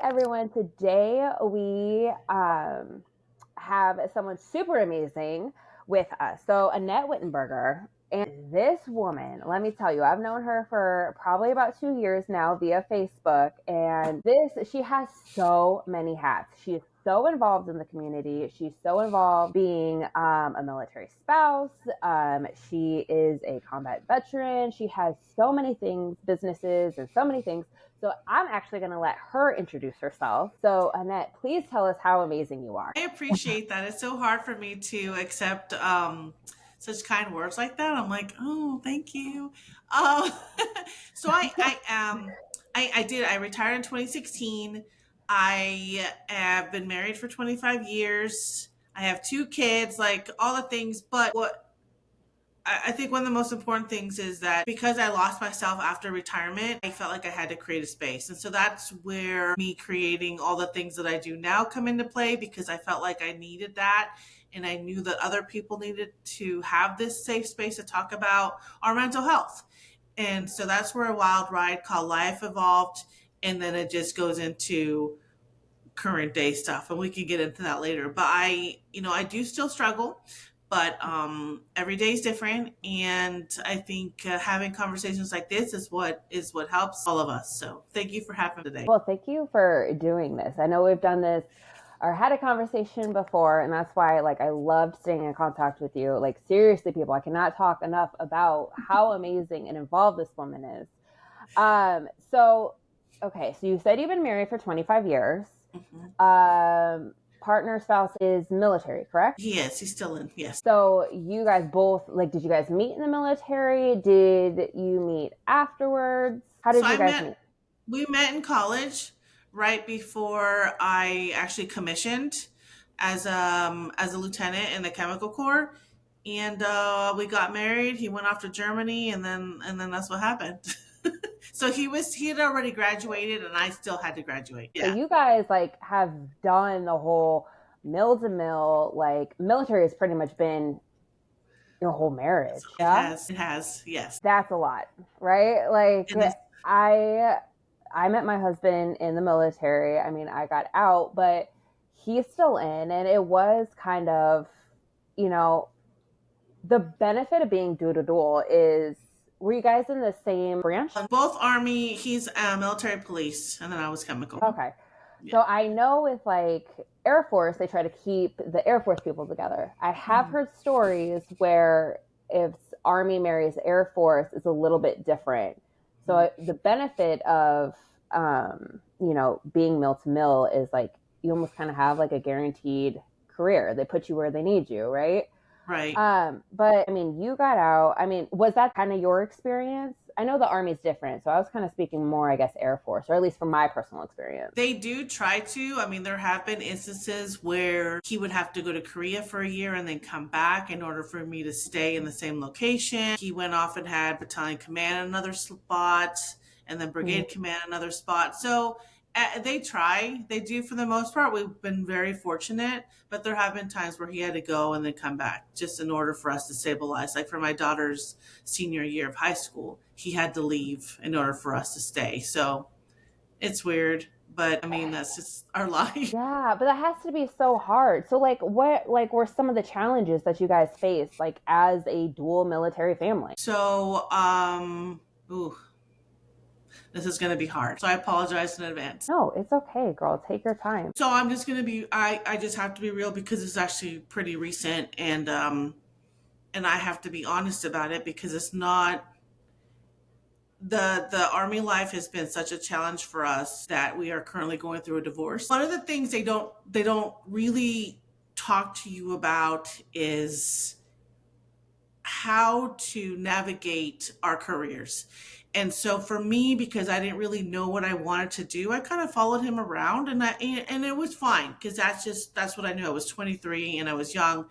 everyone. Today we have someone super amazing with us. So, Annette Wittenberger. And this woman, let me tell you, I've known her for probably about 2 years now via Facebook. And she has so many hats. She's so involved in the community. She's so involved being a military spouse. She is a combat veteran. She has so many things, businesses, and so many things. So I'm actually going to let her introduce herself. So Annette, please tell us how amazing you are. I appreciate that. It's so hard for me to accept such kind words like that. I'm like, oh, thank you. Um, so I am. I did. I retired in 2016. I have been married for 25 years. I have two kids, like all the things. But what I think one of the most important things is that because I lost myself after retirement, I felt like I had to create a space. And so that's where me creating all the things that I do now come into play, because I felt like I needed that. And I knew that other people needed to have this safe space to talk about our mental health. And so that's where a wild ride called Life evolved. And then it just goes into current day stuff, and we can get into that later. But I do still struggle, but every day is different, and I think having conversations like this is what helps all of us. So thank you for having me today. Well, thank you for doing this. I know we've done this or had a conversation before, and that's why I loved staying in contact with you. Like, seriously, people, I cannot talk enough about how amazing and involved this woman is. So okay, so you said you've been married for 25 years. Partner spouse is military, correct? Yes, he's still in. Yes. So you guys both, did you guys meet in the military? Did you meet afterwards? How did So you guys meet? we met in college right before I actually commissioned as a lieutenant in the chemical corps, and we got married. He went off to Germany, and then that's what happened. So he had already graduated, and I still had to graduate. So Yeah. you guys have done the whole mill to mill, military has pretty much been your whole marriage. It Yeah. has. It has. Yes. That's a lot, right? It is. I I met my husband in the military. I mean, I got out, but he's still in, and it was kind of, you know, the benefit of being dual is, were you guys in the same branch? Both Army. He's military police, and then I was chemical. Okay. Yeah. So I know with Air Force, they try to keep the Air Force people together. I have heard stories where if Army marries Air Force, it's a little bit different. So the benefit of, being mill to mill is you almost kind of have a guaranteed career. They put you where they need you, right? Right. But I mean, you got out. I mean, was that kind of your experience? I know the Army's different, so I was kind of speaking more, I guess, Air Force, or at least from my personal experience. They do try to. I mean, there have been instances where he would have to go to Korea for a year and then come back in order for me to stay in the same location. He went off and had battalion command in another spot, and then brigade command another spot. So they try. They do for the most part. We've been very fortunate, but there have been times where he had to go and then come back just in order for us to stabilize. Like for my daughter's senior year of high school, he had to leave in order for us to stay. So it's weird, but I mean, that's just our life. Yeah, but that has to be so hard. So what were some of the challenges that you guys faced as a dual military family? So, ooh, this is going to be hard. So I apologize in advance. No, it's okay, girl. Take your time. So I'm just going to be, I just have to be real because it's actually pretty recent, and I have to be honest about it because it's not, the Army life has been such a challenge for us that we are currently going through a divorce. One of the things they don't really talk to you about is how to navigate our careers. And so for me, because I didn't really know what I wanted to do, I kind of followed him around, and it was fine because that's what I knew. I was 23 and I was young.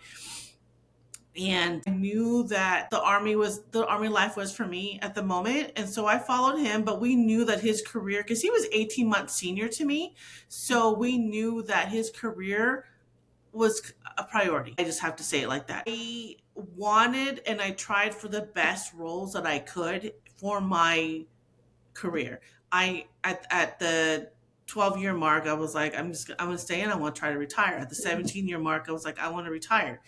And I knew that the army life was for me at the moment. And so I followed him, but we knew that his career, because he was 18 months senior to me. So we knew that his career was a priority. I just have to say it like that. I wanted and I tried for the best roles that I could for my career. At the 12-year mark, I was like, I'm going to stay in. I want to try to retire. At the 17-year mark, I was like, I want to retire.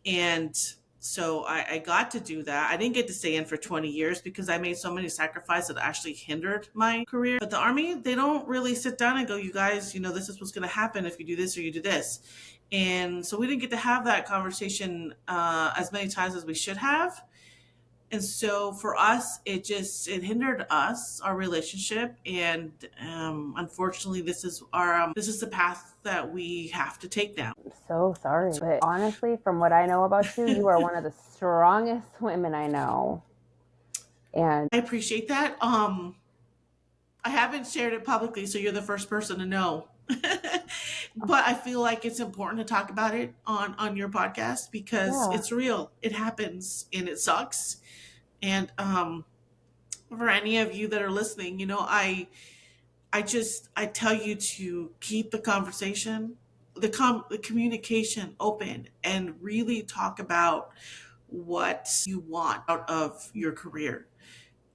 And so I got to do that. I didn't get to stay in for 20 years because I made so many sacrifices that actually hindered my career. But the Army, they don't really sit down and go, you guys, this is what's going to happen if you do this or you do this. And so we didn't get to have that conversation as many times as we should have. And so for us, it hindered us, our relationship. And unfortunately, this is the path that we have to take now. I'm so sorry. But honestly, from what I know about you, you are one of the strongest women I know. And I appreciate that. I haven't shared it publicly, so you're the first person to know. But I feel like it's important to talk about it on your podcast because it's real. It happens and it sucks. And for any of you that are listening, I tell you to keep the conversation, the communication open, and really talk about what you want out of your career.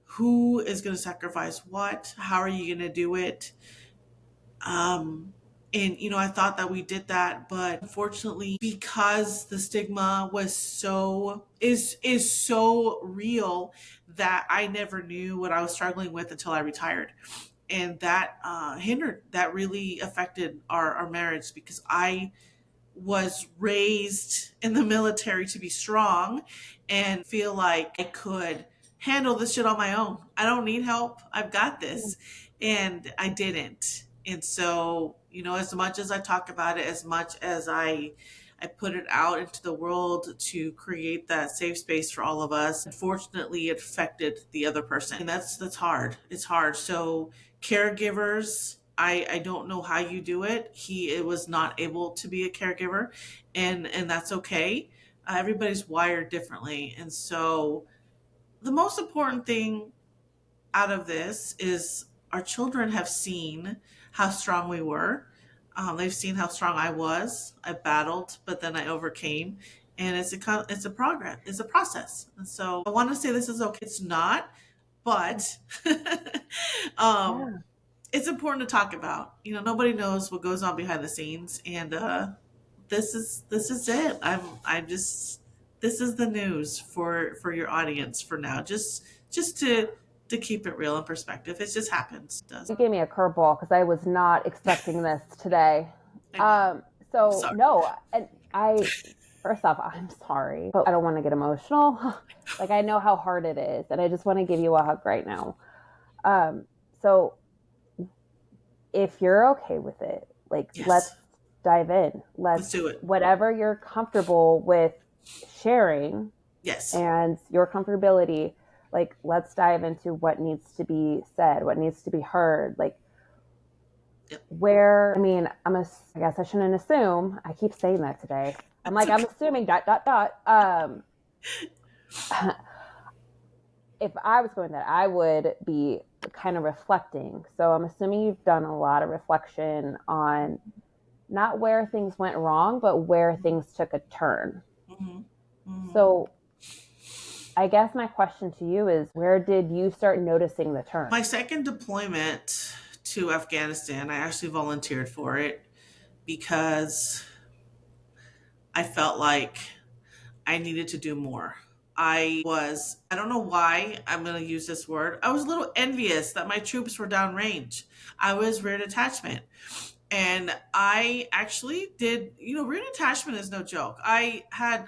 Who is going to sacrifice what? How are you going to do it? And I thought that we did that, but unfortunately, because the stigma is so real, that I never knew what I was struggling with until I retired. And that that really affected our marriage, because I was raised in the military to be strong and feel like I could handle this shit on my own. I don't need help. I've got this. And I didn't. And so, as much as I talk about it, as much as I put it out into the world to create that safe space for all of us, unfortunately it affected the other person. And that's hard. It's hard. So caregivers, I don't know how you do it. He was not able to be a caregiver, and that's okay. Everybody's wired differently. And so the most important thing out of this is our children have seen how strong we were. They've seen how strong I was. I battled, but then I overcame. And it's a progress. It's a process. And so I want to say this is okay. It's not, but it's important to talk about. Nobody knows what goes on behind the scenes, and this is it. This is the news for your audience for now. Just to keep it real in perspective. It just happens. It does. You gave me a curveball because I was not expecting this today. So no, and first off, I'm sorry, but I don't want to get emotional. Like, I know how hard it is, and I just want to give you a hug right now. So if you're okay with it, let's dive in. Let's do it. Whatever you're comfortable with sharing. Yes. And your comfortability, let's dive into what needs to be said, what needs to be heard. Where, I guess I shouldn't assume. I keep saying that today. I'm assuming ... If I was going that, I would be kind of reflecting. So I'm assuming you've done a lot of reflection on not where things went wrong, but where things took a turn. Mm-hmm. Mm-hmm. So I guess my question to you is, where did you start noticing the turn? My second deployment to Afghanistan, I actually volunteered for it because I felt like I needed to do more. I don't know why I'm going to use this word. I was a little envious that my troops were downrange. I was rear detachment. And I actually did, rear detachment is no joke. I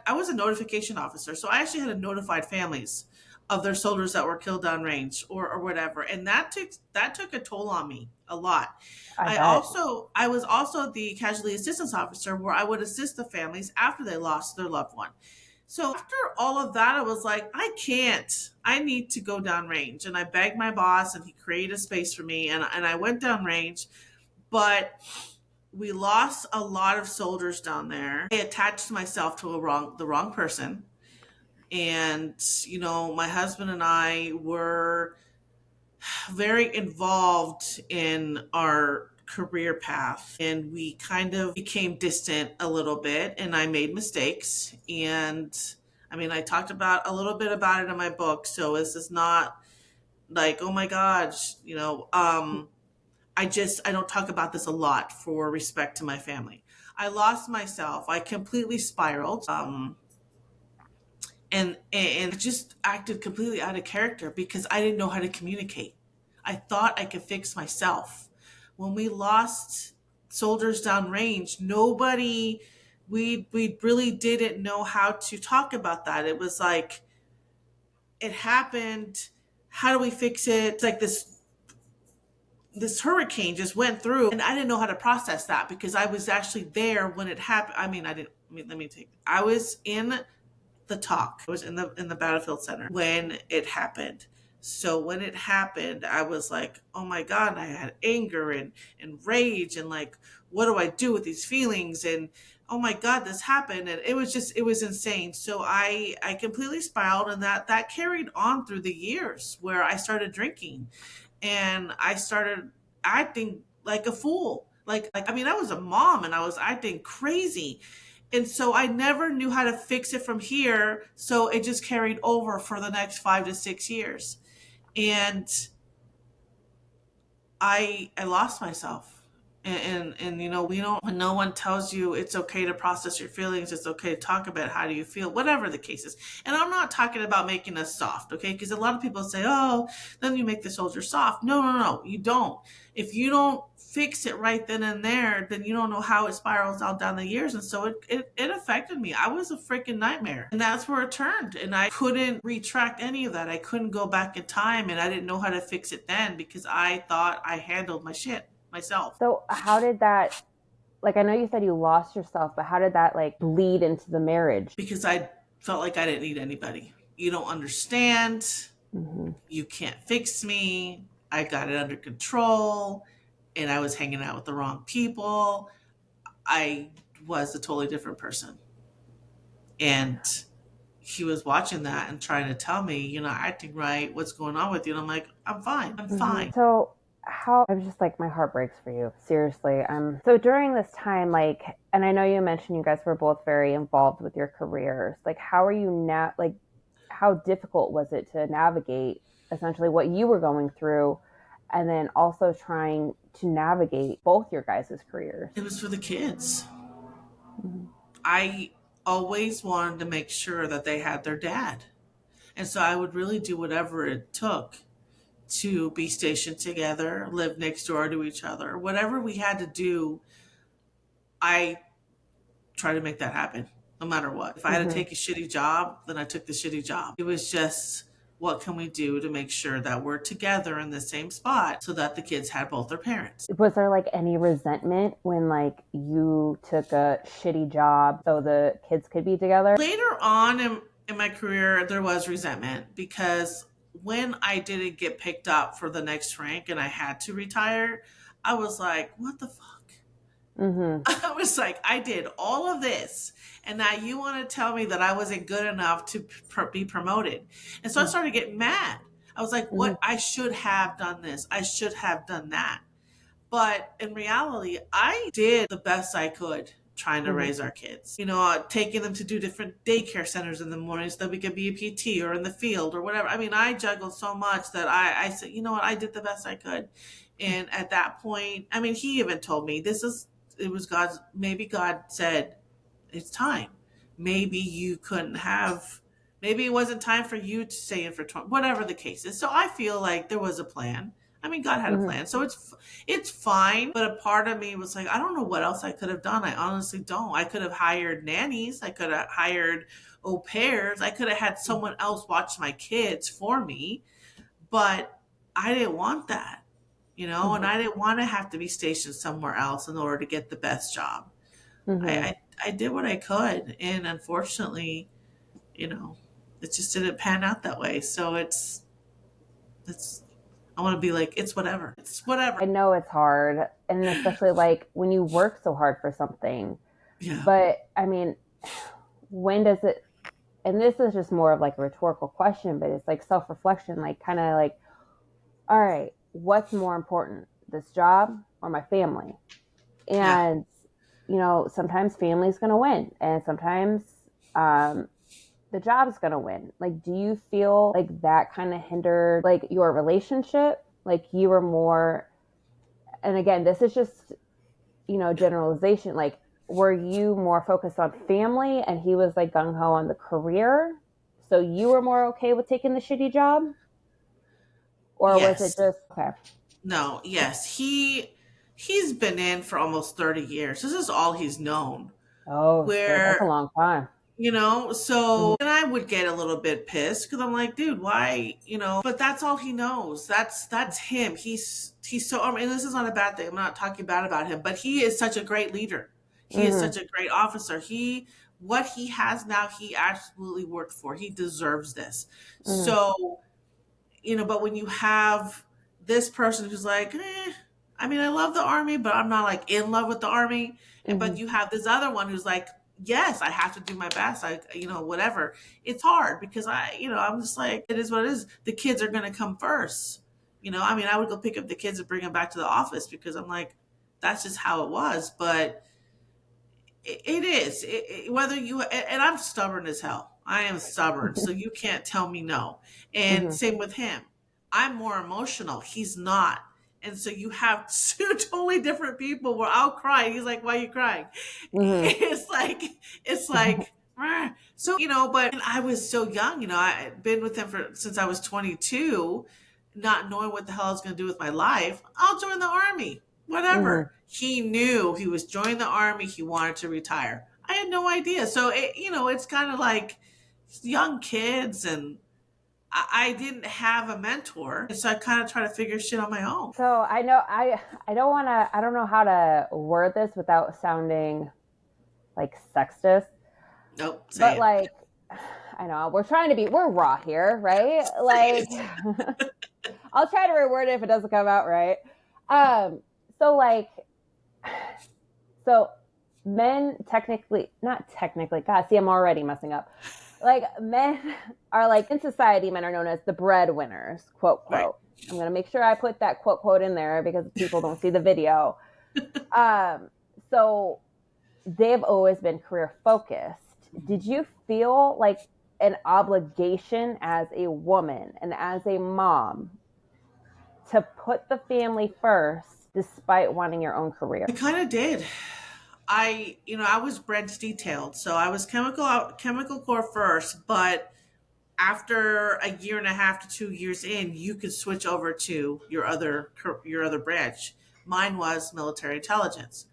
was a notification officer, so I actually had to notify families of their soldiers that were killed downrange or whatever. And that took a toll on me a lot. I was also the casualty assistance officer, where I would assist the families after they lost their loved one. So after all of that, I was like, I need to go downrange. And I begged my boss, and he created a space for me, and I went downrange. But we lost a lot of soldiers down there. I attached myself to the wrong person. And, my husband and I were very involved in our career path, and we kind of became distant a little bit, and I made mistakes. And I talked a little bit about it in my book. So this is not like, oh my gosh, I don't talk about this a lot for respect to my family. I lost myself. I completely spiraled. And just acted completely out of character because I didn't know how to communicate. I thought I could fix myself. When we lost soldiers downrange, nobody we really didn't know how to talk about that. It was like it happened. How do we fix it? It's like this hurricane just went through and I didn't know how to process that because I was actually there when it happened. I mean, I didn't I mean, let me take I was in the talk. I was in the battlefield center when it happened. So when it happened, I was like, oh my God, and I had anger and rage and like, what do I do with these feelings? And oh my God, this happened. And it was insane. So I completely spiraled and that carried on through the years where I started drinking and I started acting like a fool. I mean, I was a mom and I was acting crazy. And so I never knew how to fix it from here. So it just carried over for the next 5 to 6 years. And I lost myself. And you know, we don't, when no one tells you it's okay to process your feelings, it's okay to talk about how do you feel, whatever the case is. And I'm not talking about making us soft, okay? Because a lot of people say, oh, then you make the soldier soft. No, no, no, you don't. If you don't fix it right then and there, then you don't know how it spirals out down the years. And so it affected me. I was a freaking nightmare. And that's where it turned. And I couldn't retract any of that. I couldn't go back in time and I didn't know how to fix it then because I thought I handled my shit myself. So how did that, like, I know you said you lost yourself, but how did that like bleed into the marriage? Because I felt like I didn't need anybody. You don't understand. Mm-hmm. You can't fix me. I got it under control and I was hanging out with the wrong people. I was a totally different person. And he was watching that and trying to tell me, you're not acting right. What's going on with you? And I'm like, I'm fine. I'm Mm-hmm. fine. So how, I'm just like, my heart breaks for you, seriously. So during this time, like, and I know you mentioned you guys were both very involved with your careers, like, how are you now, like, how difficult was it to navigate essentially what you were going through and then also trying to navigate both your guys' careers? It was for the kids. Mm-hmm. I always wanted to make sure that they had their dad. And so I would really do whatever it took to be stationed together, live next door to each other. Whatever we had to do, I tried to make that happen, no matter what. If I had to Mm-hmm. take a shitty job, then I took the shitty job. It was just, what can we do to make sure that we're together in the same spot so that the kids had both their parents? Was there like any resentment when like you took a shitty job so the kids could be together? Later on in my career, there was resentment because when I didn't get picked up for the next rank and I had to retire, I was like, what the fuck? Mm-hmm. I was like, I did all of this, and now you want to tell me that I wasn't good enough to be promoted. And so I started getting mad. I was like, Mm-hmm. what? I should have done this. I should have done that. But in reality, I did the best I could trying to Mm-hmm. raise our kids. You know, taking them to do different daycare centers in the morning so that we could be a PT or in the field or whatever. I mean, I juggled so much that I said, you know what, I did the best I could. And at that point, I mean, he even told me it was God's, maybe God said, it's time. Maybe you couldn't have, maybe it wasn't time for you to stay in for 20, whatever the case is. So I feel like there was a plan. I mean, God had a Mm-hmm. plan. So it's fine. But a part of me was like, I don't know what else I could have done. I honestly don't. I could have hired nannies. I could have hired au pairs. I could have had someone else watch my kids for me. But I didn't want that, you know, and Mm-hmm. I didn't want to have to be stationed somewhere else in order to get the best job. I, Mm-hmm. I, I did what I could. And unfortunately, you know, it just didn't pan out that way. So it's, I want to be like, it's whatever. It's whatever. I know it's hard, and especially like when you work so hard for something. Yeah. But I mean, when does it, and this is just more of like a rhetorical question, but it's like self-reflection, like kind of like, all right, what's more important, this job or my family? Yeah. And you know, sometimes family's going to win, and sometimes um, the job's going to win. Like, do you feel like that kind of hindered like your relationship? Like you were more and again, this is just, generalization. Like, were you more focused on family and he was like gung ho on the career? So you were more okay with taking the shitty job? Or was it Yes. just, okay? No, yes. He's been in for almost 30 years. This is all he's known. Oh, shit. That's a Where, long time. so and I would get a little bit pissed because I'm like, dude, why, but that's all he knows. That's him. He's so, and this is not a bad thing. I'm not talking bad about him, but he is such a great leader. He is Mm-hmm. such a great officer. What he has now, he absolutely worked for. He deserves this. Mm-hmm. So, but when you have this person who's like, I mean, I love the army, but I'm not like in love with the army. Mm-hmm. But you have this other one who's like, yes, I have to do my best. Whatever. It's hard because I'm just like, it is what it is. The kids are going to come first. I mean, I would go pick up the kids and bring them back to the office because I'm like, that's just how it was. But it is whether you, and I'm stubborn as hell. I am stubborn, so you can't tell me no. And Mm-hmm. same with him. I'm more emotional. He's not. And so you have two totally different people where I'll cry. He's like, "Why are you crying?" Mm-hmm. It's like so but I was so young. I'd been with him since I was 22, not knowing what the hell I was going to do with my life. I'll join the army, Mm-hmm. whatever. He knew he was joining the army. He wanted to retire. I had no idea. So it's kind of like young kids, and I didn't have a mentor, and so I kind of try to figure shit on my own. So I know I don't want to, I don't know how to word this without sounding like sexist, Nope, but say it. like, I know we're raw here, right? Say Like, it. I'll try to reword it if it doesn't come out right. Um, so like, so men technically, not technically, God, see, I'm already messing up. Like, men are like, in society, men are known as the breadwinners, quote, Right. quote. I'm going to make sure I put that quote, quote in there because people don't see the video. Um, so they've always been career focused. Did you feel like an obligation as a woman and as a mom to put the family first despite wanting your own career? I kind of did. I was branch detailed, so I was chemical core first, but after a year and a half to 2 years in, you could switch over to your other branch. Mine was military intelligence.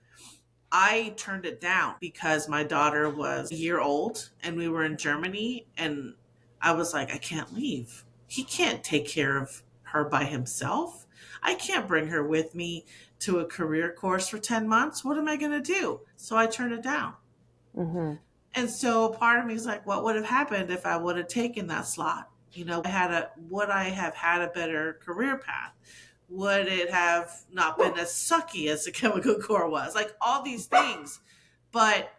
I turned it down because my daughter was a year old and we were in Germany, and I was like, I can't leave. He can't take care of her by himself. I can't bring her with me to a career course for 10 months. What am I going to do? So I turned it down. Mm-hmm. And so part of me is like, what would have happened if I would have taken that slot? Would I have had a better career path? Would it have not been as sucky as the chemical core was? Like all these things. But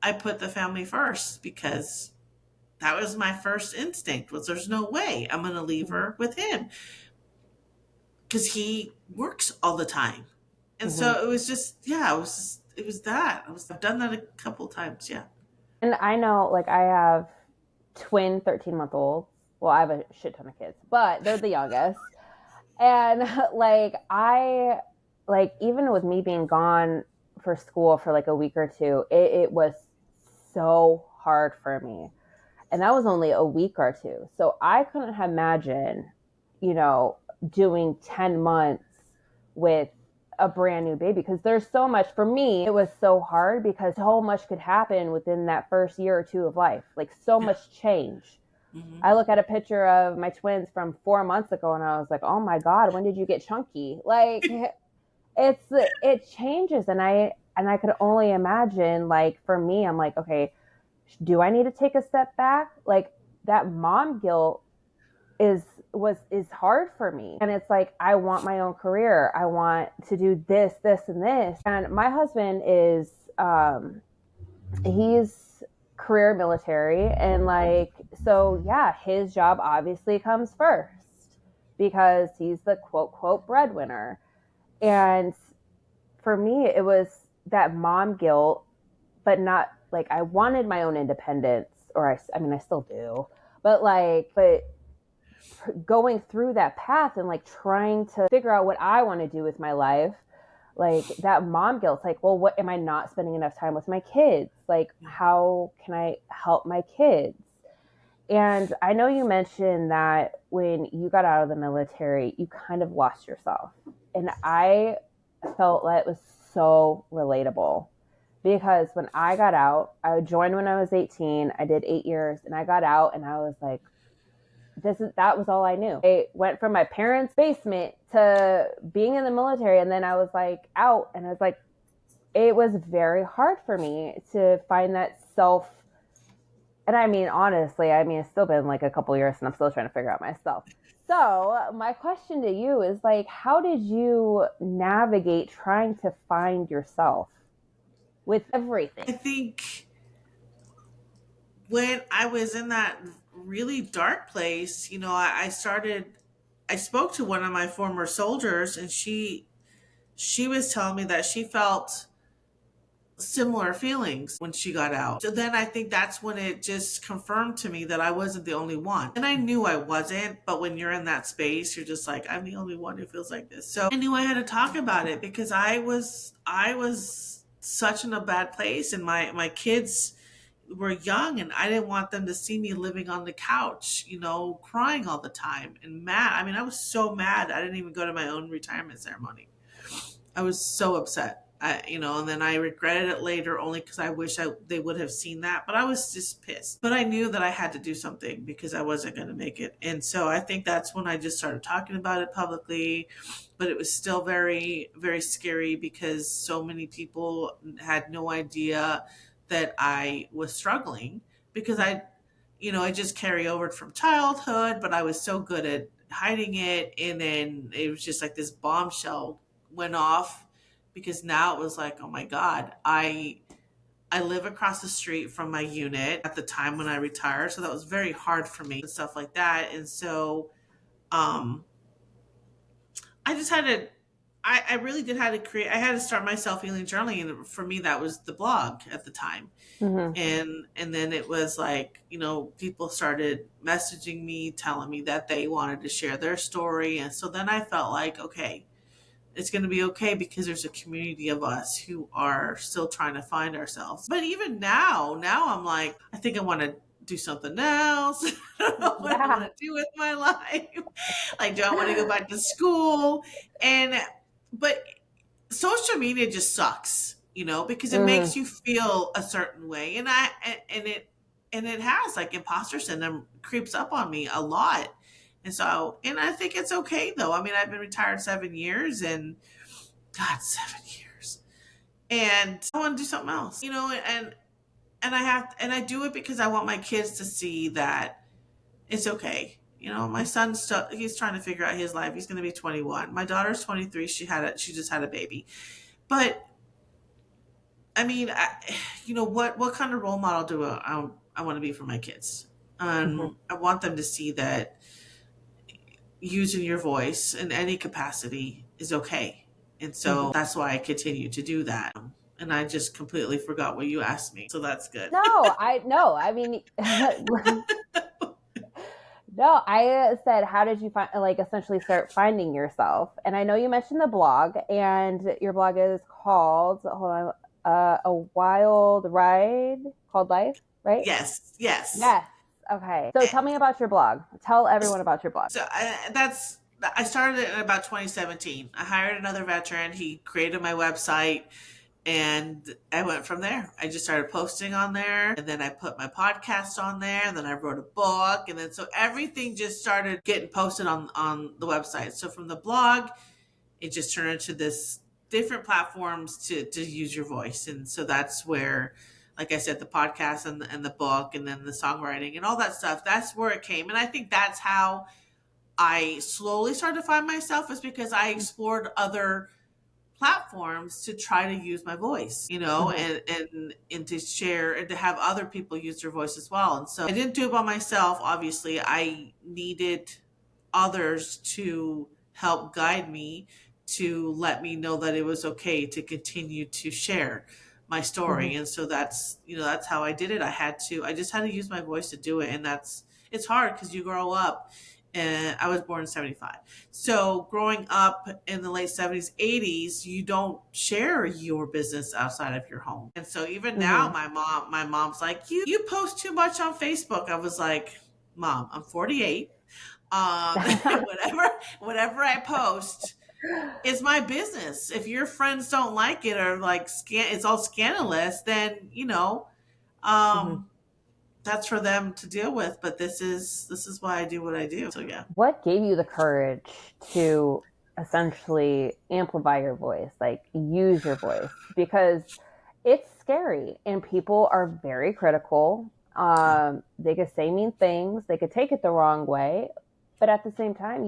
I put the family first because that was my first instinct was there's no way I'm going to leave her with him because he works all the time. And Mm-hmm. so it was just, yeah, it was that. I've done that a couple times. Yeah. And I know, like, I have twin 13-month-olds. Well, I have a shit ton of kids, but they're the youngest. And like, even with me being gone for school for like a week or two, it was so hard for me. And that was only a week or two. So I couldn't imagine, you know, doing 10 months with a brand new baby because there's so much. For me, it was so hard because so much could happen within that first year or two of life, like so Yeah. much change. Hmm. I look at a picture of my twins from 4 months ago and I was like, oh my God, when did you get chunky? Like, it changes. And I could only imagine, like, for me, I'm like, okay, do I need to take a step back? Like, that mom guilt is hard for me. And it's like, I want my own career. I want to do this, this, and this. And my husband is he's career military, and like, so yeah, his job obviously comes first because he's the quote quote breadwinner. And for me, it was that mom guilt, but not like, I wanted my own independence, or I mean, I still do, but like, but going through that path and like trying to figure out what I want to do with my life, like that mom guilt, like, well, what am I not spending enough time with my kids? Like, how can I help my kids? And I know you mentioned that when you got out of the military, you kind of lost yourself. And I felt that was so relatable because when I got out, I joined when I was 18. I did 8 years and I got out and I was like, that was all I knew. I went from my parents' basement to being in the military, and then I was like out, and I was like, it was very hard for me to find that self. And I mean, honestly, I mean, it's still been like a couple years, and I'm still trying to figure out myself. So my question to you is like, how did you navigate trying to find yourself with everything? I think when I was in that really dark place, I spoke to one of my former soldiers, and she was telling me that she felt similar feelings when she got out. So then I think that's when it just confirmed to me that I wasn't the only one. And I knew I wasn't, but when you're in that space, you're just like, I'm the only one who feels like this. So I knew I had to talk about it because I was such in a bad place, and my kids were young, and I didn't want them to see me living on the couch, crying all the time and mad. I mean, I was so mad. I didn't even go to my own retirement ceremony. I was so upset. And then I regretted it later only because I wish they would have seen that. But I was just pissed. But I knew that I had to do something because I wasn't going to make it. And so I think that's when I just started talking about it publicly. But it was still very, very scary because so many people had no idea that I was struggling because I just carry over from childhood, but I was so good at hiding it. And then it was just like this bombshell went off because now it was like, oh my God, I live across the street from my unit at the time when I retired. So that was very hard for me and stuff like that. And so um I just had to I really did have to create I had to start my self-healing journey, and for me that was the blog at the time. Mm-hmm. And then it was like, people started messaging me telling me that they wanted to share their story, and so then I felt like, okay, it's going to be okay because there's a community of us who are still trying to find ourselves. But even now I'm like, I think I want to do something else. I don't know what I want Yeah. to do with my life. Like, do I want to go back to school? But social media just sucks, because it Mm-hmm. makes you feel a certain way. And it has, like, imposter syndrome creeps up on me a lot. And I think it's okay though. I mean, I've been retired 7 years, and God, 7 years. And I want to do something else, and I do it because I want my kids to see that it's okay. My son's still, he's trying to figure out his life. He's going to be 21. My daughter's 23. She just had a baby. But I mean, what kind of role model do I want to be for my kids? Mm-hmm. I want them to see that using your voice in any capacity is okay. And Mm-hmm. so that's why I continue to do that. And I just completely forgot what you asked me. So that's good. No, I no, I mean, no, I said, how did you find, like, essentially start finding yourself? And I know you mentioned the blog, and your blog is called, hold on, A Wild Ride Called Life, right? Yes, yes. Yes. Okay. So tell me about your blog. Tell everyone about your blog. So I started it in about 2017. I hired another veteran. He created my website, and I went from there. I just started posting on there, and then I put my podcast on there, and then I wrote a book, and then so everything just started getting posted on the website. So from the blog, it just turned into this different platforms to use your voice. And so that's where, like I said, the podcast and the book and then the songwriting and all that stuff, that's where it came. And I think that's how I slowly started to find myself, is because I explored other platforms to try to use my voice, Mm-hmm. and to share and to have other people use their voice as well. And so I didn't do it by myself. Obviously, I needed others to help guide me, to let me know that it was okay to continue to share my Mm-hmm. story. And so that's how I did it. I just had to use my voice to do it. And it's hard because you grow up And I was born in 75. So growing up in the late 70s, 80s, you don't share your business outside of your home. And so even now, Mm-hmm. my mom's like, you post too much on Facebook. I was like, Mom, I'm 48. Whatever I post is my business. If your friends don't like it or like it's all scandalous, then Mm-hmm. um, that's for them to deal with. But this is why I do what I do. So yeah. What gave you the courage to essentially amplify your voice, like use your voice? Because it's scary and people are very critical. They could say mean things, they could take it the wrong way, but at the same time,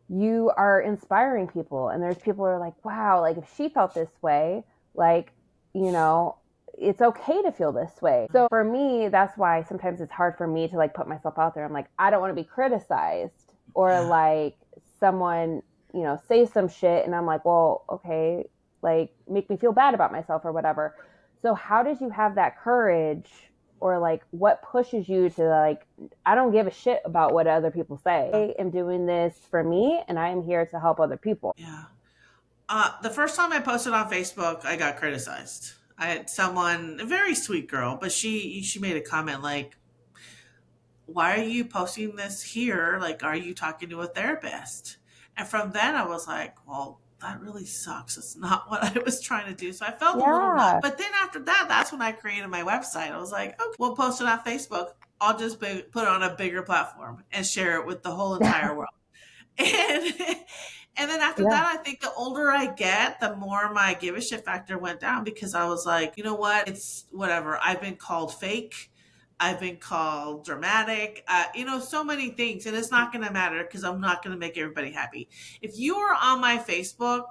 you are inspiring people, and there's people who are like, wow, like if she felt this way, like, you know, it's okay to feel this way. So for me, that's why sometimes it's hard for me to like put myself out there. I'm like, I don't want to be criticized, or Yeah. like someone, say some shit and I'm like, well, okay, like make me feel bad about myself or whatever. So how did you have that courage, or like what pushes you to like, I don't give a shit about what other people say. I am doing this for me and I am here to help other people. Yeah. The first time I posted on Facebook, I got criticized. I had someone, a very sweet girl, but she made a comment like, "Why are you posting this here? Like, are you talking to a therapist?" And from then, I was like, "Well, that really sucks. It's not what I was trying to do." So I felt a little nuts. Yeah. But then after that, that's when I created my website. I was like, "Okay, we'll post it on Facebook. I'll just put it on a bigger platform and share it with the whole entire world." And and then after Yeah. that, I think the older I get, the more my give a shit factor went down, because I was like, you know what? It's whatever. I've been called fake. I've been called dramatic. So many things, and it's not going to matter because I'm not going to make everybody happy. If you are on my Facebook,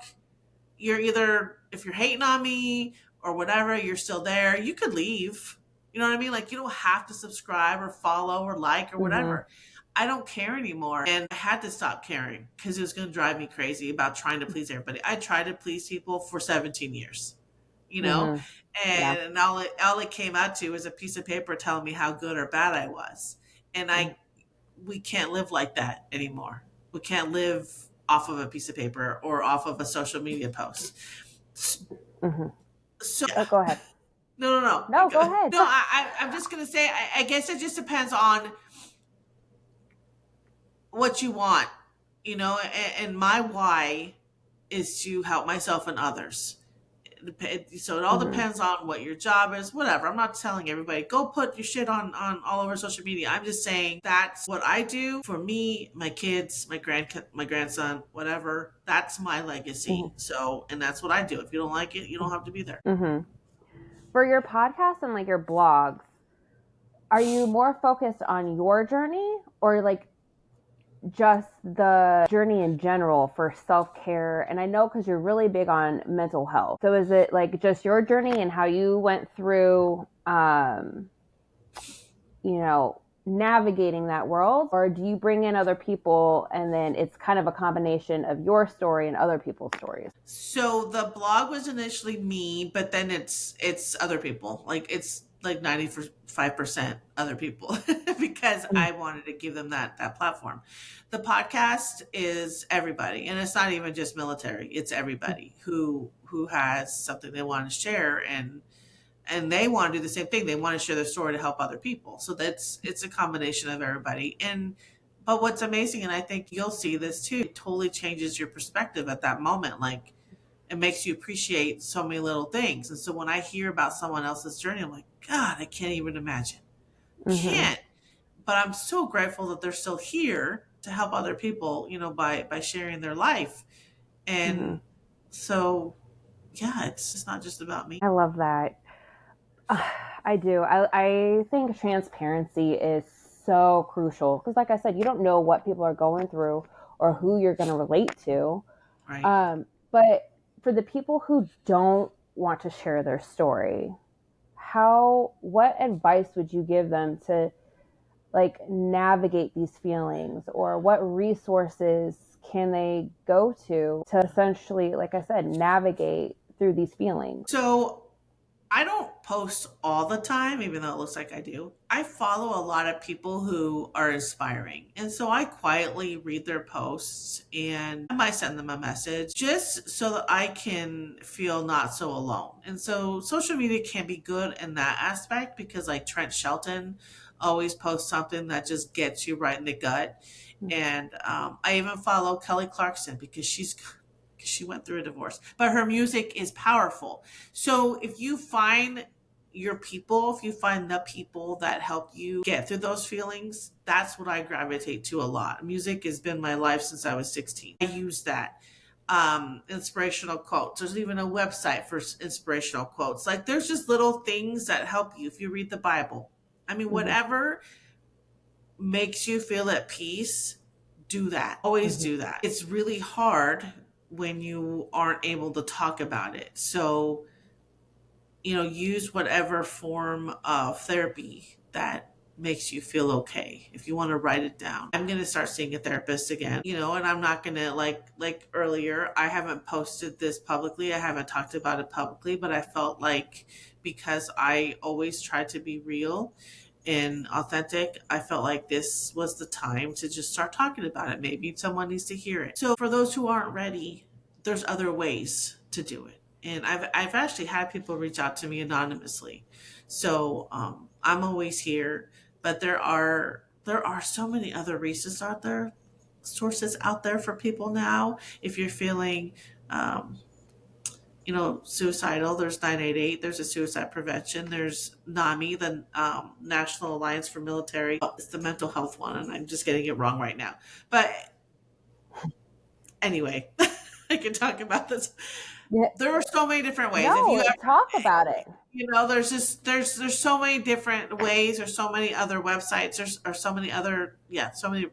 you're either, if you're hating on me or whatever, you're still there. You could leave. You know what I mean? Like, you don't have to subscribe or follow or like or Mm-hmm. whatever. I don't care anymore. And I had to stop caring because it was going to drive me crazy about trying to please everybody. I tried to please people for 17 years, you know, Mm-hmm. Yeah. and all it came out to was a piece of paper telling me how good or bad I was. And we can't live like that anymore. We can't live off of a piece of paper or off of a social media post. Mm-hmm. So Oh, go ahead. no, no, no, No, go ahead. no. I'm just gonna say. I guess it just depends on what you want, and my why is to help myself and others. So it all Mm-hmm. depends on what your job is, whatever. I'm not telling everybody go put your shit on all over social media. I'm just saying that's what I do for me, my kids, my grandson, whatever. That's my legacy. Mm-hmm. So, and that's what I do. If you don't like it, you don't have to be there. Mm-hmm. For your podcast and like your blogs, are you more focused on your journey, or like just the journey in general for self-care? And I know because you're really big on mental health, so is it like just your journey and how you went through navigating that world, or do you bring in other people and then it's kind of a combination of your story and other people's stories? So the blog was initially me, but then it's other people. Like it's like 95% other people because I wanted to give them that platform. The podcast is everybody, and it's not even just military. It's everybody who has something they want to share, and they want to do the same thing. They want to share their story to help other people. So it's a combination of everybody. And but what's amazing, and I think you'll see this too, it totally changes your perspective at that moment. Like it makes you appreciate so many little things. And so when I hear about someone else's journey, I'm like, God, I can't even imagine. Mm-hmm. Can't. But I'm so grateful that they're still here to help other people, by sharing their life. Mm-hmm. And so yeah, it's not just about me. I love that. I do. I think transparency is so crucial because, like I said, you don't know what people are going through or who you're going to relate to. Right. But for the people who don't want to share their story, what advice would you give them to like navigate these feelings, or what resources can they go to essentially, like I said, navigate through these feelings? So I don't post all the time, even though it looks like I do. I follow a lot of people who are inspiring. And so I quietly read their posts and I might send them a message just so that I can feel not so alone. And so social media can be good in that aspect because, like, Trent Shelton always posts something that just gets you right in the gut. And I even follow Kelly Clarkson because she went through a divorce, but her music is powerful. So if you find your people, if you find the people that help you get through those feelings, that's what I gravitate to a lot. Music has been my life since I was 16. I use that. Inspirational quotes. There's even a website for inspirational quotes. Like, there's just little things that help you if you read the Bible. I mean, whatever makes you feel at peace, do that. Always do that. It's really hard when you aren't able to talk about it. So, use whatever form of therapy that makes you feel okay. If you want to write it down. I'm going to start seeing a therapist again, and I'm not going to like earlier, I haven't posted this publicly. I haven't talked about it publicly, but I felt like because I always try to be real and authentic, I felt like this was the time to just start talking about it. Maybe someone needs to hear it. So for those who aren't ready, there's other ways to do it. And I've actually had people reach out to me anonymously. So I'm always here, but there are so many other sources out there for people now. If you're feeling suicidal, there's 988, there's a suicide prevention, there's NAMI, the National Alliance for Military. It's the mental health one, and I'm just getting it wrong right now. But anyway, I can talk about this. Yeah. There are so many different ways. No, talk about it. There's so many different ways. There's so many other websites. There's so many other, so many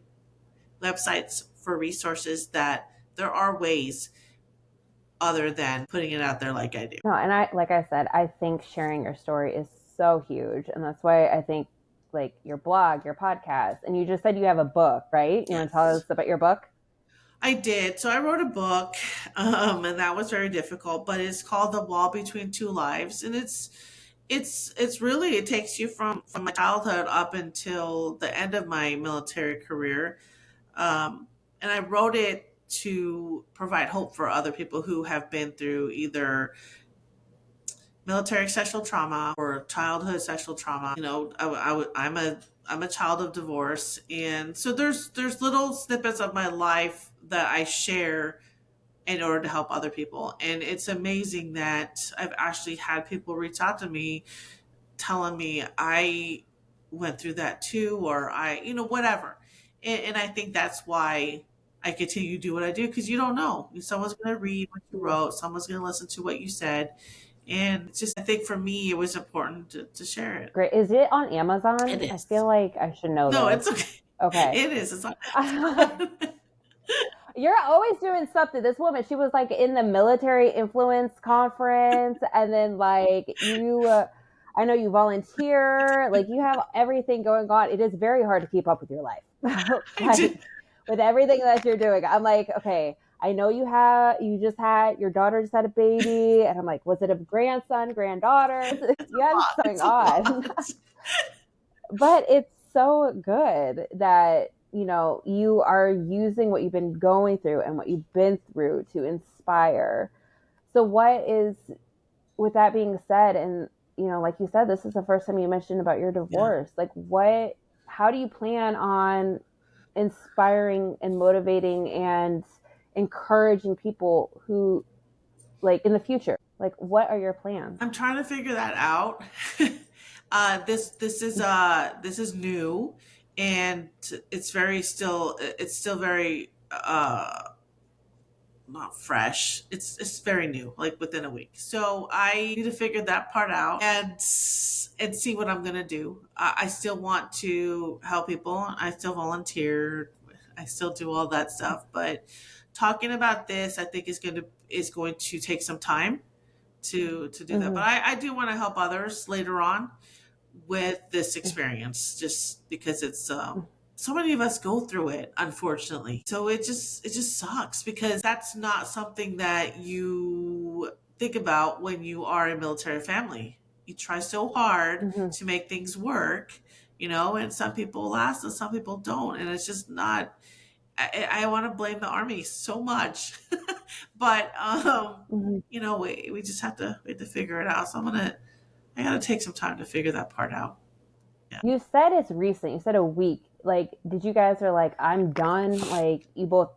websites for resources that there are ways other than putting it out there like I do. No, and like I said, I think sharing your story is so huge. And that's why I think, like, your blog, your podcast, and you just said you have a book, right? You want to tell us about your book? I did. So I wrote a book, and that was very difficult, but it's called The Wall Between Two Lives. And it's really, it takes you from my childhood up until the end of my military career. And I wrote it to provide hope for other people who have been through either military sexual trauma or childhood sexual trauma. I'm a child of divorce, and so there's little snippets of my life that I share in order to help other people. And it's amazing that I've actually had people reach out to me telling me I went through that too, or whatever. And I think that's why I continue to do what I do, because you don't know. Someone's going to read what you wrote, someone's going to listen to what you said. And it's just, I think for me, it was important to share it. Great. Is it on Amazon? It is. I feel like I should know No, this. it's okay. Okay. It is. It's on Amazon. You're always doing something. This woman, she was like in the military influence conference, and then like I know you volunteer, like you have everything going on. It is very hard to keep up with your life. Like, with everything that you're doing. I'm like, okay, I know your daughter just had a baby, and I'm like, was it a grandson, granddaughter? You have something on. But it's so good that you are using what you've been going through and what you've been through to inspire. So with that being said, and like you said, this is the first time you mentioned about your divorce. Yeah. Like, how do you plan on inspiring and motivating and encouraging people who, like, in the future? Like, what are your plans? I'm trying to figure that out. This is new, and it's still very not fresh. It's very new, like within a week. So I need to figure that part out and see what I'm gonna do. I still want to help people. I still volunteer. I still do all that stuff. But talking about this, I think is going to take some time to do that. But I do want to help others later on with this experience, just because it's so many of us go through it, unfortunately. So it just sucks, because that's not something that you think about when you are a military family. you try so hard Mm-hmm. to make things work, and some people last and some people don't. And it's just not, I want to blame the army so much, but, Mm-hmm. we just we have to figure it out. So I got to take some time to figure that part out. Yeah. You said it's recent. You said a week. Like, did you guys are like, I'm done? Like, you both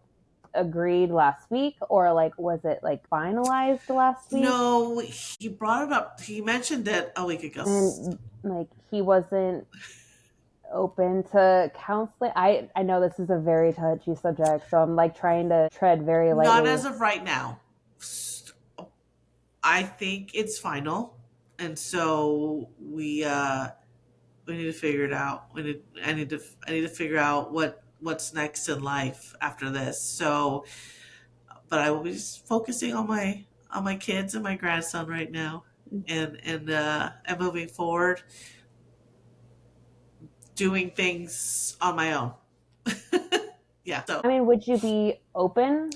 agreed last week, or like, was it like finalized last week? No, he brought it up. He mentioned it a week ago. And like, he wasn't open to counseling. I know this is a very touchy subject, so I'm like trying to tread very Not lightly. as of right now. I think it's final, and so we need to figure it out. I need to figure out what's next in life after this. So, but I will be just focusing on my kids and my grandson right now, and moving forward, doing things on my own. Yeah. So I mean, would you be open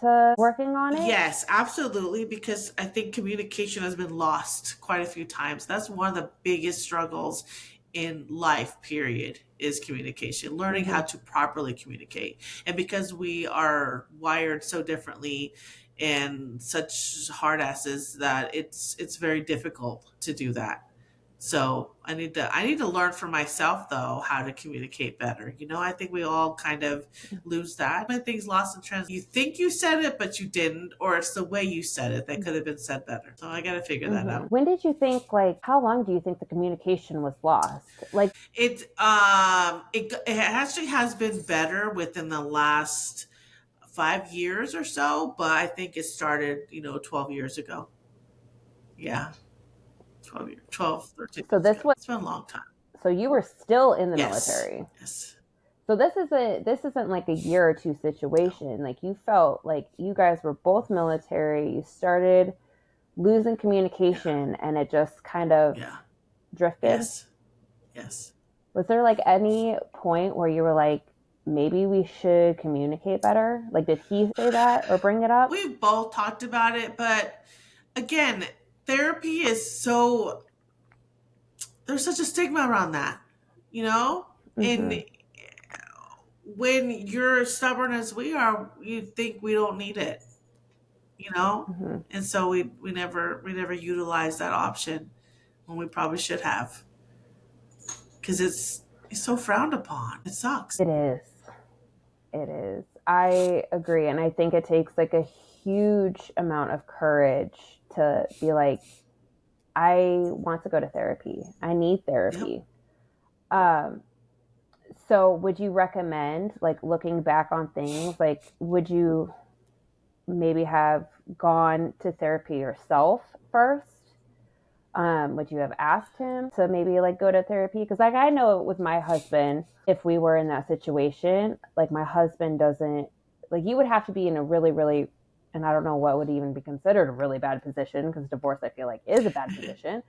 to working on it? yes, absolutely, because I think communication has been lost quite a few times. That's one of the biggest struggles in life, period, is communication, learning Mm-hmm. how to properly communicate. And because we are wired so differently and such hard asses, that it's very difficult to do that. So I need to learn for myself though how to communicate better. I think we all kind of lose that. When things lost in translation, you think you said it but you didn't, or it's the way you said it that could have been said better. So I got to figure that Mm-hmm. out. When did you think, like, how long do you think the communication was lost? Like, It actually has been better within the last 5 years or so, but I think it started 12 years ago. Yeah, 12, 13 so years this ago. was, It's been a long time. so you were still in the Yes, military. yes. So this isn't like a year or two No. situation. Like, you felt like you guys were both military. You started losing Yeah, communication and it just kind of yeah. drifted. Yes. Yes. Was there like any point where you were like, maybe we should communicate better? Like, did he say that or bring it up? We've both talked about it, but again, therapy is so, there's such a stigma around that, you know? And Mm-hmm. when you're stubborn as we are, you think we don't need it, you know? Mm-hmm. And so we never utilize that option when we probably should have, because it's so frowned upon. It sucks. It is. It is. I agree. And I think it takes like a huge amount of courage to be like, I want to go to therapy. I need Yep. therapy. Um, so would you recommend, like, looking back on things, like, would you maybe have gone to therapy yourself first? Would you have asked him to maybe like go to therapy? Because like I know with my husband, if we were in that situation, like my husband doesn't, like, you would have to be in a really, really, and I don't know what would even be considered a really bad position, because divorce I feel like is a bad position.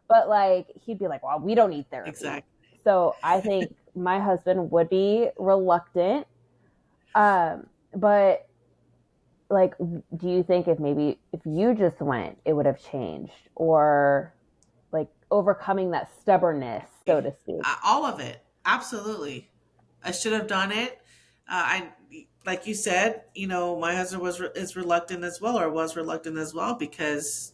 But like he'd be like, well, we don't need therapy. Exactly. So I think my husband would be reluctant. But like, do you think if maybe if you just went, it would have changed, or like overcoming that stubbornness, so to speak? All of it. Absolutely. I should have done it. I like you said, my husband is reluctant as well, or was reluctant as well, because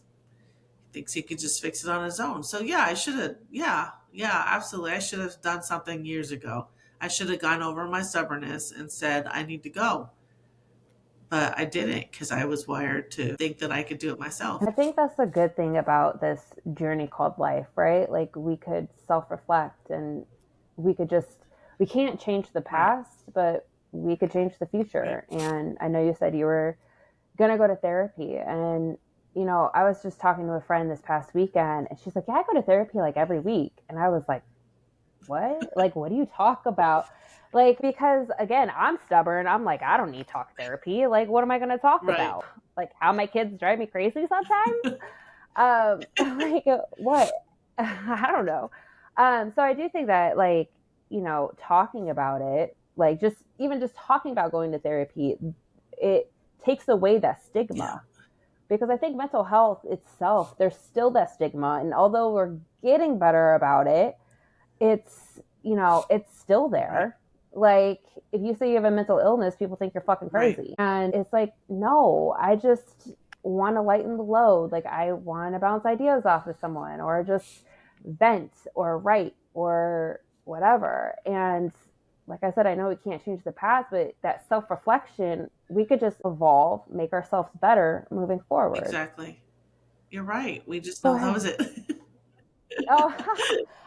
he thinks he could just fix it on his own. So yeah, I should have. Yeah, yeah, absolutely. I should have done something years ago. I should have gone over my stubbornness and said I need to go, but I didn't, because I was wired to think that I could do it And myself. I think that's the good thing about this journey called life, right? Like, we could self-reflect, and we could just, we can't change the Right. past, but we could change the Right. future. And I know you said you were gonna go to therapy, and I was just talking to a friend this past weekend, and she's like, yeah, I go to therapy like every week. And I was like, what? Like, what do you talk about? Like, because again, I'm stubborn. I'm like, I don't need talk therapy. Like, what am I going to talk Right. about? Like, how my kids drive me crazy sometimes? Like, what? I don't know. So I do think that, like, talking about it, like, just even just talking about going to therapy, it takes away that Yeah. stigma, because I think mental health itself, there's still that stigma. And although we're getting better about it, it's, it's still Right. there. Like, if you say you have a mental illness, people think you're fucking Right. crazy. And it's like, no, I just want to lighten the load. Like, I want to bounce ideas off of someone or just vent or write or whatever. And like I said, I know we can't change the past, but that self reflection, we could just evolve, make ourselves better moving forward. Exactly. You're right. We just So, don't lose it. oh,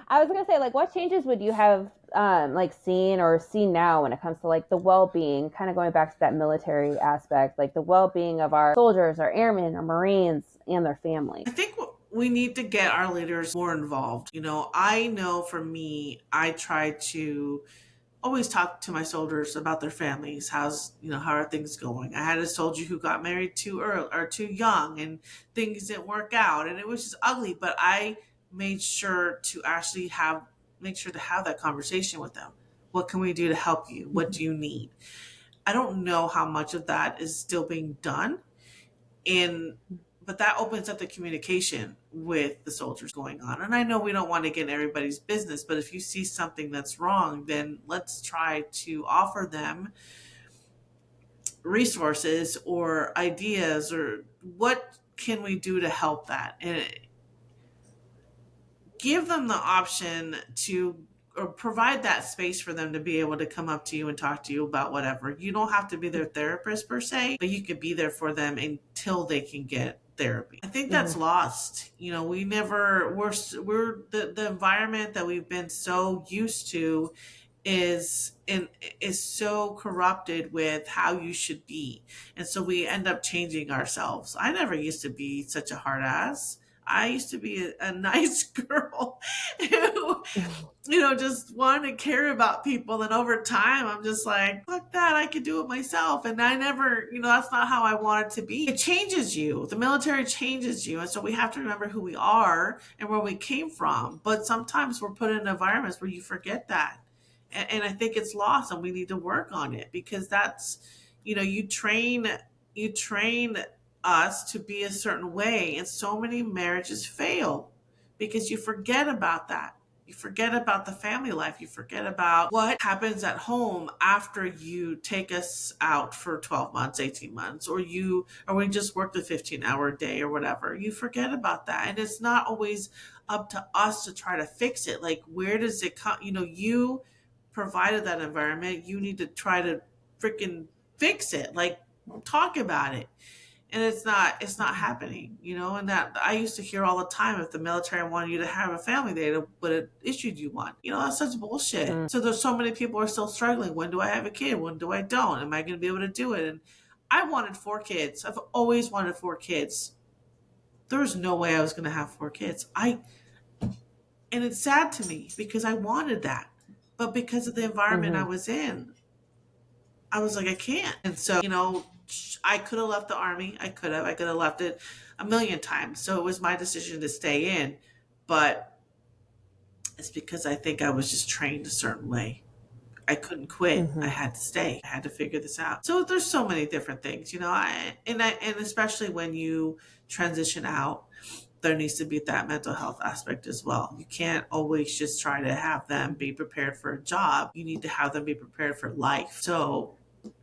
I was gonna say, like, what changes would you have like seen or seen now when it comes to like the well-being, kind of going back to that military aspect, like the well-being of our soldiers, our airmen, our Marines, and their families? I think we need to get our leaders more involved. I know for me, I try to always talk to my soldiers about their families. How are things going? I had a soldier who got married too early or too young, and things didn't work out, and it was just ugly. But I made sure to actually make sure to have that conversation with them. What can we do to help you? What do you need? I don't know how much of that is still being done, and but that opens up the communication with the soldiers going on. And I know we don't want to get in everybody's business, but if you see something that's wrong, then let's try to offer them resources or ideas, or what can we do to help that, and give them the option to, or provide that space for them to be able to come up to you and talk to you about whatever. You don't have to be their therapist per se, but you could be there for them until they can get therapy. I think Mm-hmm. that's lost. We never we're the environment that we've been so used to is so corrupted with how you should be, and so we end up changing ourselves. I never used to be such a hard ass. I used to be a nice girl who, just wanted to care about people. And over time, I'm just like, fuck that. I could do it myself. And I never, that's not how I want it to be. It changes you. The military changes you. And so we have to remember who we are and where we came from. But sometimes we're put in environments where you forget that. And I think it's lost, and we need to work on it, because that's, you train us to be a certain way, and so many marriages fail because you forget about that. You forget about the family life. You forget about what happens at home after you take us out for 12 months, 18 months, or we just work the 15-hour day or whatever. You forget about that. And it's not always up to us to try to fix it. Like, where does it come? You provided that environment. You need to try to freaking fix it. Like, talk about it. And it's not happening, and that I used to hear all the time, if the military wanted you to have a family, they would have issued you one. That's such bullshit. Mm-hmm. So there's so many people are still struggling. When do I have a kid? When do I don't? Am I going to be able to do it? And I wanted 4 kids. I've always wanted 4 kids. There was no way I was going to have 4 kids. And it's sad to me because I wanted that, but because of the environment I Mm-hmm. was in, I was like, I can't. And so, I could have left the army. I could have left it a million times. So it was my decision to stay in. But it's because I think I was just trained a certain way. I couldn't quit. I Mm-hmm. had to stay. I had to figure this out. So there's so many different things, and especially when you transition out, there needs to be that mental health aspect as well. You can't always just try to have them be prepared for a job. You need to have them be prepared for life. So,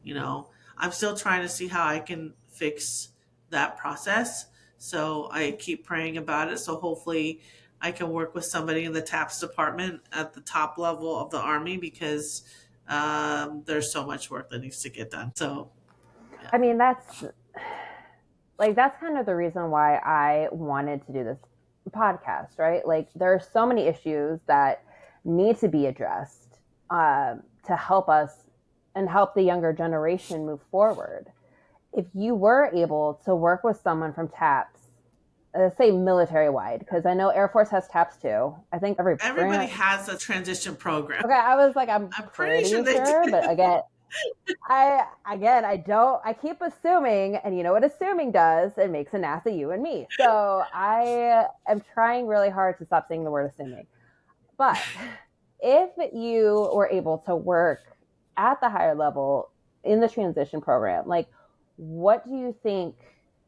you know, I'm still trying to see how I can fix that process. So I keep praying about it. So hopefully I can work with somebody in the TAPS department at the top level of the Army, because there's so much work that needs to get done. So, yeah. I mean, that's kind of the reason why I wanted to do this podcast, right? Like, there are so many issues that need to be addressed to help us and help the younger generation move forward. If you were able to work with someone from TAPS, say military wide, because I know Air Force has TAPS too. I think every Everybody branch. has a transition program. Okay, I was like, I'm I'm pretty sure pretty they sure, do. but I don't. I keep assuming, and you know what assuming does? It makes an ass of you and me. So I am trying really hard to stop saying the word assuming. But if you were able to work at the higher level in the transition program, like, what do you think?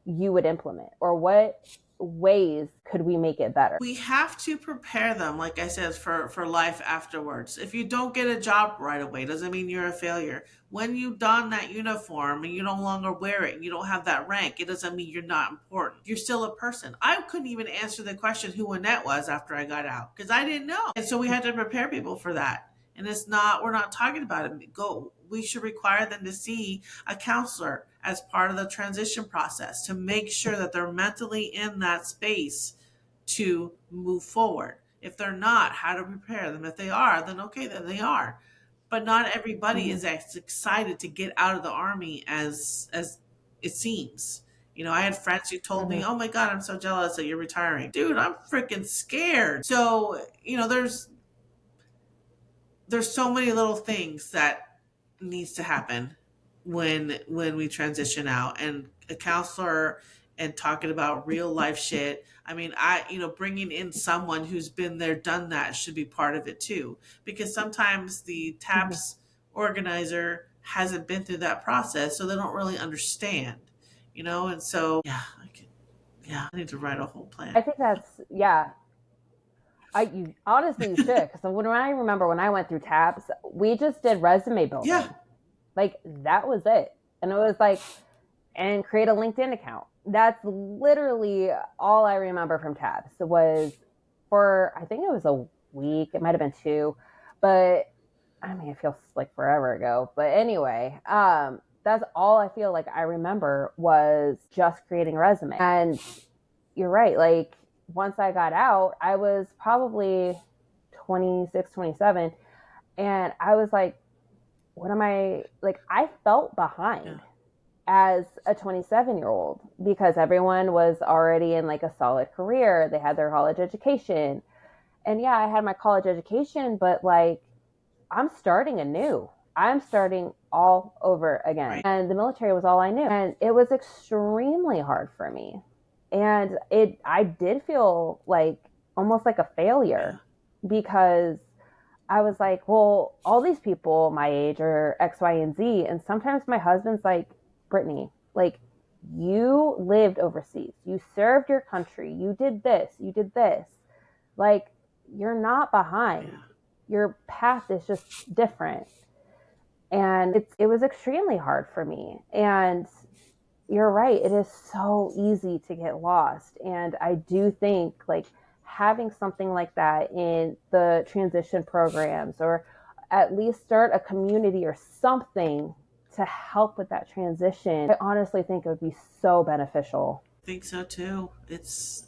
you would implement, or what ways could we make it better? We have to prepare them, like I said, for life afterwards. If you don't get a job right away, doesn't mean you're a failure. When you don that uniform and you no longer wear it and you don't have that rank, it doesn't mean you're not important. You're still a person. I couldn't even answer the question who Annette was after I got out because I didn't know. And so we had to prepare people for that. And it's not, we're not talking about it. We should require them to see a counselor as part of the transition process to make sure that they're mentally in that space to move forward. If they're not, how to prepare them. If they are, then okay, then they are. But not everybody Mm-hmm. is as excited to get out of the army as it seems. I had friends who told Mm-hmm. me, "Oh my God, I'm so jealous that you're retiring." Dude, I'm freaking scared. So, there's so many little things that needs to happen when we transition out, and a counselor and talking about real life shit. I mean, bringing in someone who's been there, done that should be part of it too, because sometimes the Mm-hmm. TAPS organizer hasn't been through that process, so they don't really understand, and so I need to write a whole I plan. think that's, yeah. You honestly, you should, because when I remember when I went through TAPS, we just did resume Yeah. building. Like that was it, and it was like, and create a LinkedIn account. That's literally all I remember from TAPS was for, I think it was a week. It might have been two, but I mean, it feels like forever ago. But anyway, that's all I feel like I remember was just creating a resume. And you're right. Like once I got out, I was probably 26, 27. And I was like, what am I like? I felt behind as a 27-year-old because everyone was already in like a solid career. They had their college education. And yeah, I had my college education, but like I'm starting anew. I'm starting all over again. Right. And the military was all I knew. And it was extremely hard for me. And I did feel like almost like a failure because I was like, well, all these people my age are X, Y, and Z. And sometimes my husband's like, Brittinie, like, you lived overseas. You served your country. You did this. You did this. Like, you're not behind. Yeah. Your path is just different. And it was extremely hard for me. And you're right. It is so easy to get lost. And I do think like having something like that in the transition programs, or at least start a community or something to help with that transition, I honestly think it would be so beneficial. I think so too. It's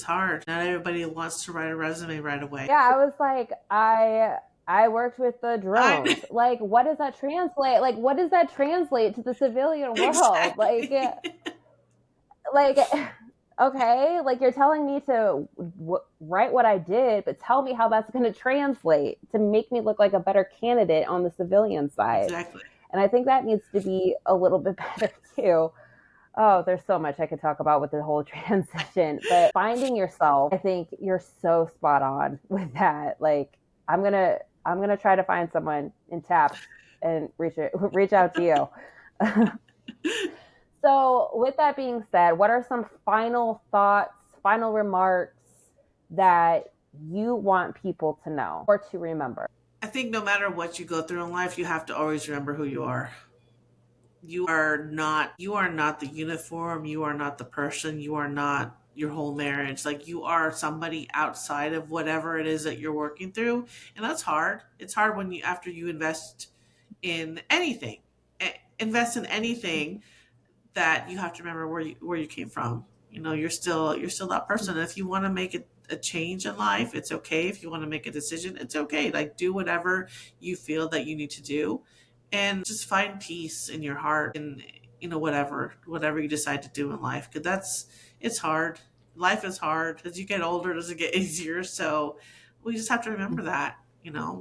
hard. Not everybody wants to write a resume right away. Yeah, I was like, I worked with the I drones. Like, what does that translate? Like, what does that translate to the civilian world? exactly. Like, okay, like you're telling me to write what I did, but tell me how that's going to translate to make me look like a better candidate on the civilian side. Exactly. And I think that needs to be a little bit better too. Oh, there's so much I could talk about with the whole transition, but finding yourself, I think you're so spot on with that. Like, I'm gonna try to find someone in TAPS and reach out to you. So, with that being said, what are some final thoughts, final remarks that you want people to know or to remember? I think no matter what you go through in life, you have to always remember who you are. You are not the uniform, you are not the person, you are not your whole marriage. Like you are somebody outside of whatever it is that you're working through. And that's hard. It's hard when you after you in anything. Invest in anything that you have to remember where you came from. You're still that person. And if you want to make a change in life, it's okay. If you want to make a decision, it's okay. Like do whatever you feel that you need to do, and just find peace in your heart and whatever you decide to do in life. Because it's hard. Life is hard. As you get older, it doesn't get easier. So we just have to remember that.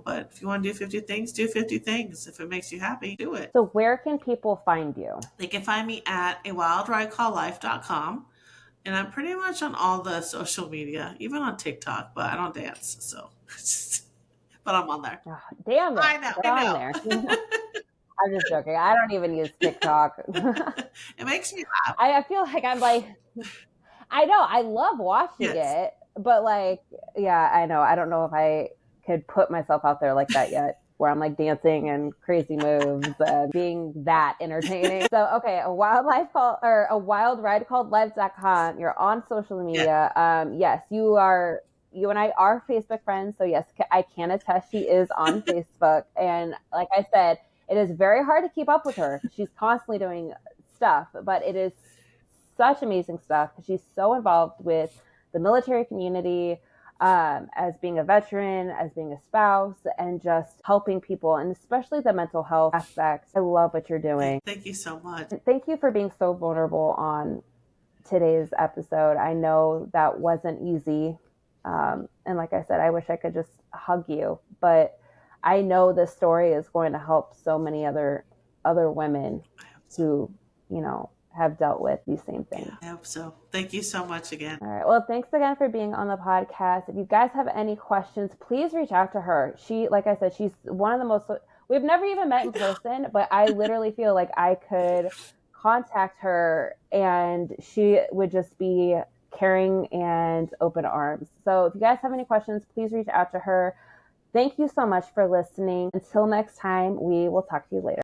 But if you want to do 50 things, do 50 things. If it makes you happy, do it. So, where can people find you? They can find me at awildridecalllife.com. And I'm pretty much on all the social media, even on TikTok, but I don't dance. So, but I'm on there. Oh, damn it. I know. Get I on know. there. I'm just joking. I don't even use TikTok. It makes me laugh. I feel like I'm like, I know I love watching Yes. it, but like, yeah, I know. I don't know if I could put myself out there like that yet, where I'm like dancing and crazy moves and being that entertaining. So, okay, a wild ride called live.com. You're on social Yeah. media. Yes, you and I are Facebook friends. So yes, I can attest she is on Facebook. And like I said, it is very hard to keep up with her because she's constantly doing stuff, but it is such amazing stuff because she's so involved with the military community, as being a veteran, as being a spouse, and just helping people, and especially the mental health aspects. I love what you're doing. Thank you so much. Thank you for being so vulnerable on today's episode. I know that wasn't easy. And like I said, I wish I could just hug you, but I know this story is going to help so many other women So, who, have dealt with these same yeah, things. I hope so. Thank you so much again. All right. Well, thanks again for being on the podcast. If you guys have any questions, please reach out to her. Like I said, she's one of the most, we've never even met in person, but I literally feel like I could contact her and she would just be caring and open arms. So if you guys have any questions, please reach out to her. Thank you so much for listening. Until next time, we will talk to you later.